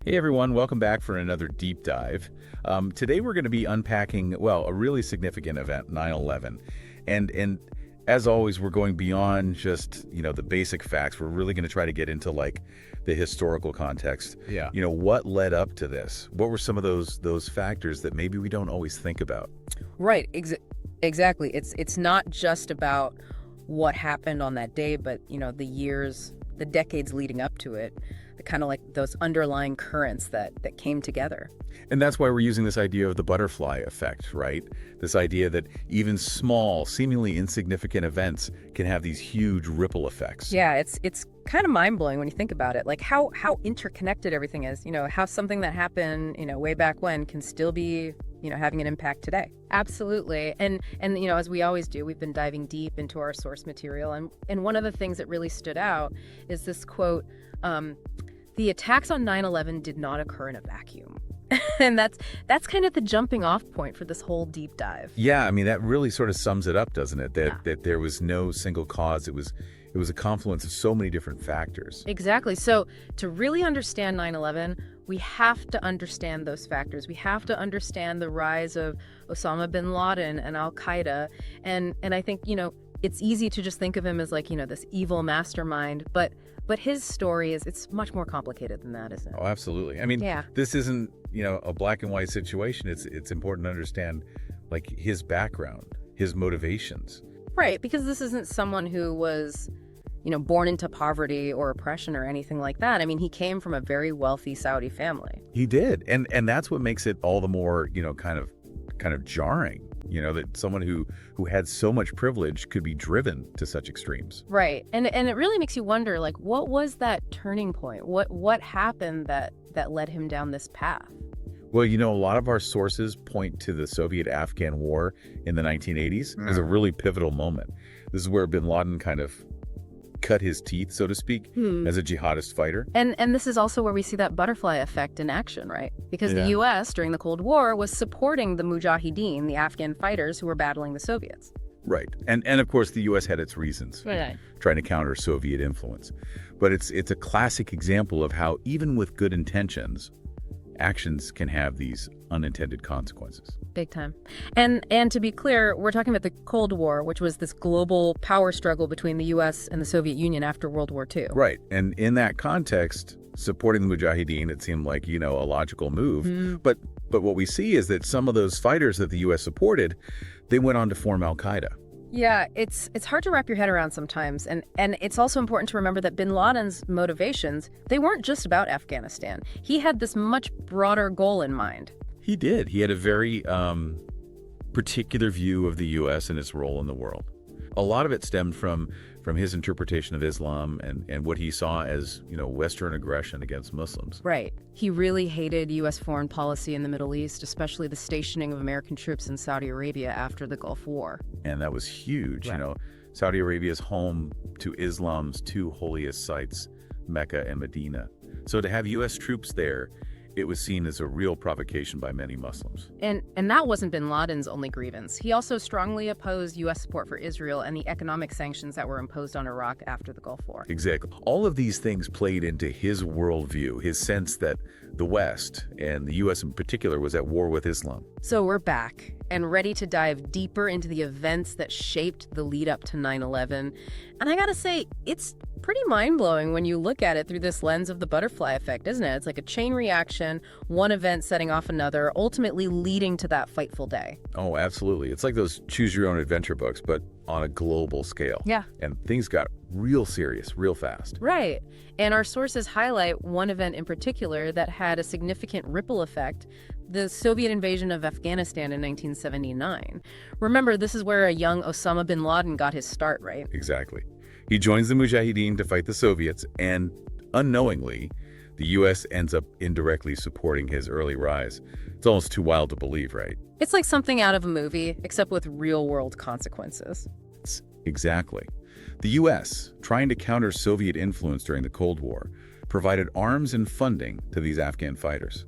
Hey everyone, welcome back for another deep dive. Today we're going to be unpacking, well, a really significant event, 9/11. And as always, we're going beyond just, the basic facts. We're really going to try to get into like the historical context. Yeah. What led up to this? What were some of those factors that maybe we don't always think about? Right, exactly. It's not just about what happened on that day, but the years, the decades leading up to it, the kind of like those underlying currents that came together. And that's why we're using this idea of the butterfly effect, right? This idea that even small, seemingly insignificant events can have these huge ripple effects. Yeah, it's kind of mind-blowing when you think about it, like how interconnected everything is. How something that happened, way back when can still be having an impact today. Absolutely. And as we always do, we've been diving deep into our source material. And one of the things that really stood out is this quote, the attacks on 9/11 did not occur in a vacuum. And that's kind of the jumping off point for this whole deep dive. Yeah, I mean, that really sort of sums it up, doesn't it? That there was no single cause. It was a confluence of so many different factors. Exactly. So to really understand 9/11, we have to understand those factors. We have to understand the rise of Osama bin Laden and Al-Qaeda. And I think, it's easy to just think of him as like, this evil mastermind, but his story it's much more complicated than that, isn't it? Oh, absolutely. I mean, Yeah. this isn't, a black and white situation. It's important to understand like his background, his motivations. Right, because this isn't someone who was, born into poverty or oppression or anything like that. I mean, he came from a very wealthy Saudi family. He did. And that's what makes it all the more, kind of jarring, that someone who had so much privilege could be driven to such extremes. Right. And it really makes you wonder, like, what was that turning point? What happened that led him down this path? Well, a lot of our sources point to the Soviet-Afghan War in the 1980s as a really pivotal moment. This is where bin Laden kind of cut his teeth, so to speak, as a jihadist fighter. And this is also where we see that butterfly effect in action, right? Because Yeah. the U.S. during the Cold War was supporting the Mujahideen, the Afghan fighters who were battling the Soviets. Right. And of course, the U.S. had its reasons Right. trying to counter Soviet influence. But it's a classic example of how, even with good intentions, actions can have these unintended consequences. Big time. And to be clear, we're talking about the Cold War, which was this global power struggle between the U.S. and the Soviet Union after World War II. Right. And in that context, supporting the Mujahideen, it seemed like, a logical move. But what we see is that some of those fighters that the U.S. supported, they went on to form Al-Qaeda. Yeah, it's hard to wrap your head around sometimes. And it's also important to remember that bin Laden's motivations, they weren't just about Afghanistan. He had this much broader goal in mind. He did. He had a very particular view of the U.S. and its role in the world. A lot of it stemmed from his interpretation of Islam and what he saw as, Western aggression against Muslims. Right. He really hated U.S. foreign policy in the Middle East, especially the stationing of American troops in Saudi Arabia after the Gulf War. And that was huge. Right. Saudi Arabia is home to Islam's two holiest sites, Mecca and Medina. So to have U.S. troops there, it was seen as a real provocation by many Muslims. And that wasn't bin Laden's only grievance. He also strongly opposed U.S. support for Israel and the economic sanctions that were imposed on Iraq after the Gulf War. Exactly. All of these things played into his worldview, his sense that the West, and the U.S. in particular, was at war with Islam. So we're back and ready to dive deeper into the events that shaped the lead up to 9/11. And I gotta say, it's pretty mind-blowing when you look at it through this lens of the butterfly effect, isn't it? It's like a chain reaction, one event setting off another, ultimately leading to that fateful day. Oh, absolutely. It's like those choose-your-own-adventure books, but on a global scale. Yeah. And things got real serious, real fast. Right. And our sources highlight one event in particular that had a significant ripple effect: the Soviet invasion of Afghanistan in 1979. Remember, this is where a young Osama bin Laden got his start, right? Exactly. He joins the Mujahideen to fight the Soviets, and unknowingly, the U.S. ends up indirectly supporting his early rise. It's almost too wild to believe, right? It's like something out of a movie, except with real-world consequences. Exactly. The U.S., trying to counter Soviet influence during the Cold War, provided arms and funding to these Afghan fighters.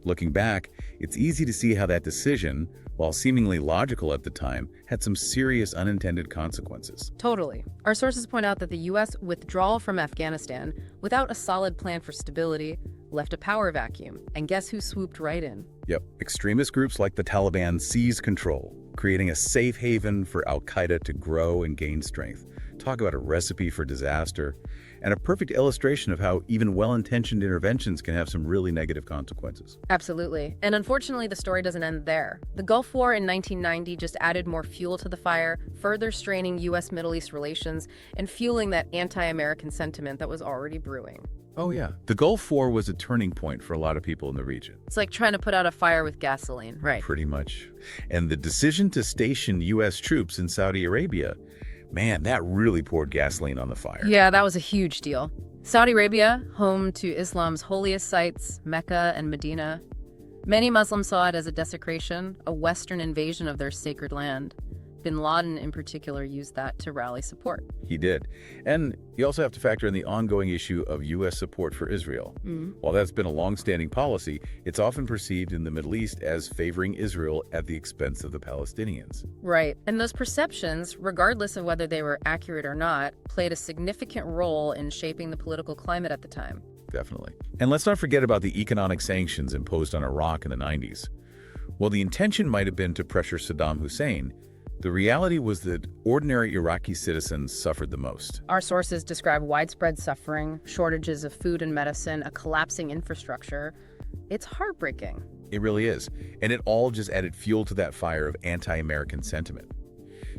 Looking back, it's easy to see how that decision, while seemingly logical at the time, had some serious unintended consequences. Totally. Our sources point out that the U.S. withdrawal from Afghanistan without a solid plan for stability, left a power vacuum, and guess who swooped right in? Yep, extremist groups like the Taliban seized control, creating a safe haven for al-Qaeda to grow and gain strength. Talk about a recipe for disaster, and a perfect illustration of how even well-intentioned interventions can have some really negative consequences. Absolutely. And unfortunately, the story doesn't end there. The Gulf War in 1990 just added more fuel to the fire, further straining U.S.-Middle East relations and fueling that anti-American sentiment that was already brewing. Oh yeah, the Gulf War was a turning point for a lot of people in the region. It's like trying to put out a fire with gasoline, right? Pretty much. And the decision to station U.S. troops in Saudi Arabia, man, that really poured gasoline on the fire. Yeah, that was a huge deal. Saudi Arabia, home to Islam's holiest sites, Mecca and Medina. Many Muslims saw it as a desecration, a Western invasion of their sacred land. Bin Laden, in particular, used that to rally support. He did. And you also have to factor in the ongoing issue of U.S. support for Israel. While that's been a long-standing policy, it's often perceived in the Middle East as favoring Israel at the expense of the Palestinians. Right. And those perceptions, regardless of whether they were accurate or not, played a significant role in shaping the political climate at the time. Definitely. And let's not forget about the economic sanctions imposed on Iraq in the 90s. While the intention might have been to pressure Saddam Hussein, the reality was that ordinary Iraqi citizens suffered the most. Our sources describe widespread suffering, shortages of food and medicine, a collapsing infrastructure. It's heartbreaking. It really is. And it all just added fuel to that fire of anti-American sentiment.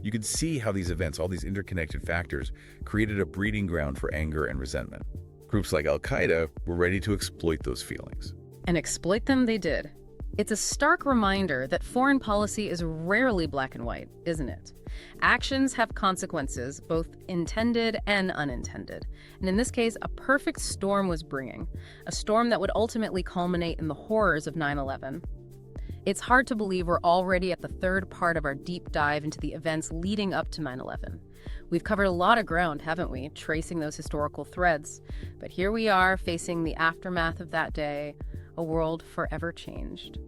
You could see how these events, all these interconnected factors, created a breeding ground for anger and resentment. Groups like al-Qaeda were ready to exploit those feelings. And exploit them they did. It's a stark reminder that foreign policy is rarely black and white, isn't it? Actions have consequences, both intended and unintended. And in this case, a perfect storm was brewing, a storm that would ultimately culminate in the horrors of 9/11. It's hard to believe we're already at the third part of our deep dive into the events leading up to 9/11. We've covered a lot of ground, haven't we, tracing those historical threads. But here we are, facing the aftermath of that day, a world forever changed.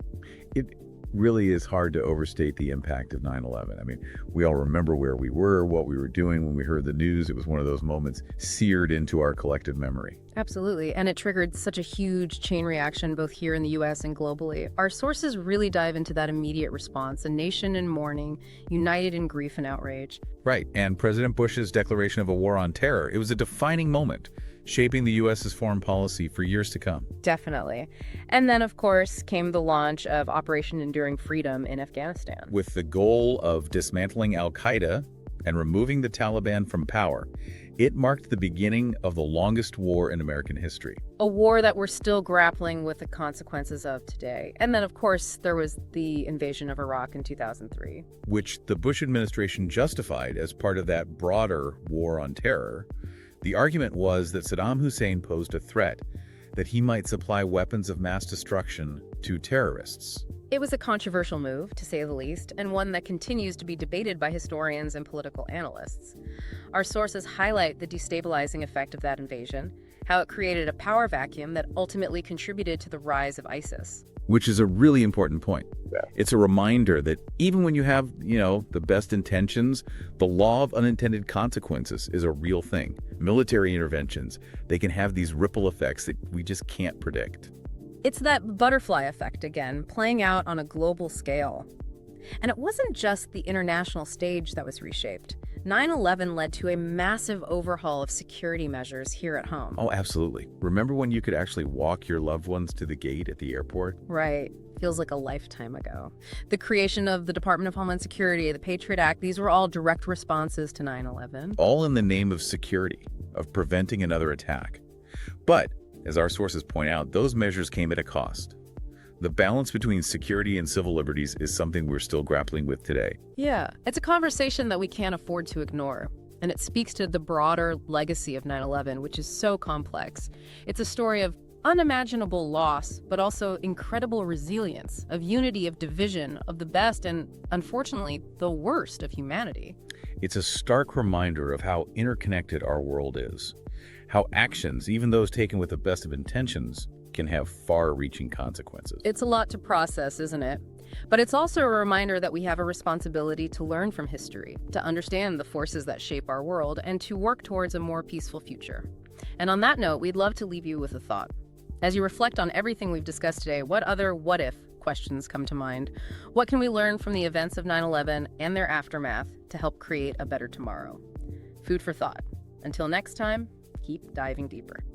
It really is hard to overstate the impact of 9/11. I mean, we all remember where we were, what we were doing when we heard the news. It was one of those moments seared into our collective memory. Absolutely, and it triggered such a huge chain reaction both here in the US and globally. Our sources really dive into that immediate response, a nation in mourning, united in grief and outrage. Right, and President Bush's declaration of a war on terror, it was a defining moment, shaping the U.S.'s foreign policy for years to come. Definitely. And then, of course, came the launch of Operation Enduring Freedom in Afghanistan. With the goal of dismantling al-Qaeda and removing the Taliban from power, it marked the beginning of the longest war in American history. A war that we're still grappling with the consequences of today. And then, of course, there was the invasion of Iraq in 2003. Which the Bush administration justified as part of that broader war on terror. The argument was that Saddam Hussein posed a threat, that he might supply weapons of mass destruction to terrorists. It was a controversial move, to say the least, and one that continues to be debated by historians and political analysts. Our sources highlight the destabilizing effect of that invasion, how it created a power vacuum that ultimately contributed to the rise of ISIS. Which is a really important point. It's a reminder that even when you have, the best intentions, the law of unintended consequences is a real thing. Military interventions, they can have these ripple effects that we just can't predict. It's that butterfly effect again, playing out on a global scale. And it wasn't just the international stage that was reshaped. 9/11 led to a massive overhaul of security measures here at home. Oh, absolutely. Remember when you could actually walk your loved ones to the gate at the airport? Right. Feels like a lifetime ago. The creation of the Department of Homeland Security, the Patriot Act, these were all direct responses to 9/11. All in the name of security, of preventing another attack. But, as our sources point out, those measures came at a cost. The balance between security and civil liberties is something we're still grappling with today. Yeah, it's a conversation that we can't afford to ignore. And it speaks to the broader legacy of 9/11, which is so complex. It's a story of unimaginable loss, but also incredible resilience, of unity, of division, of the best and, unfortunately, the worst of humanity. It's a stark reminder of how interconnected our world is. How actions, even those taken with the best of intentions, can have far-reaching consequences. It's a lot to process, isn't it? But it's also a reminder that we have a responsibility to learn from history, to understand the forces that shape our world, and to work towards a more peaceful future. And on that note, we'd love to leave you with a thought. As you reflect on everything we've discussed today, what other what if questions come to mind? What can we learn from the events of 9/11 and their aftermath to help create a better tomorrow? Food for thought. Until next time, keep diving deeper.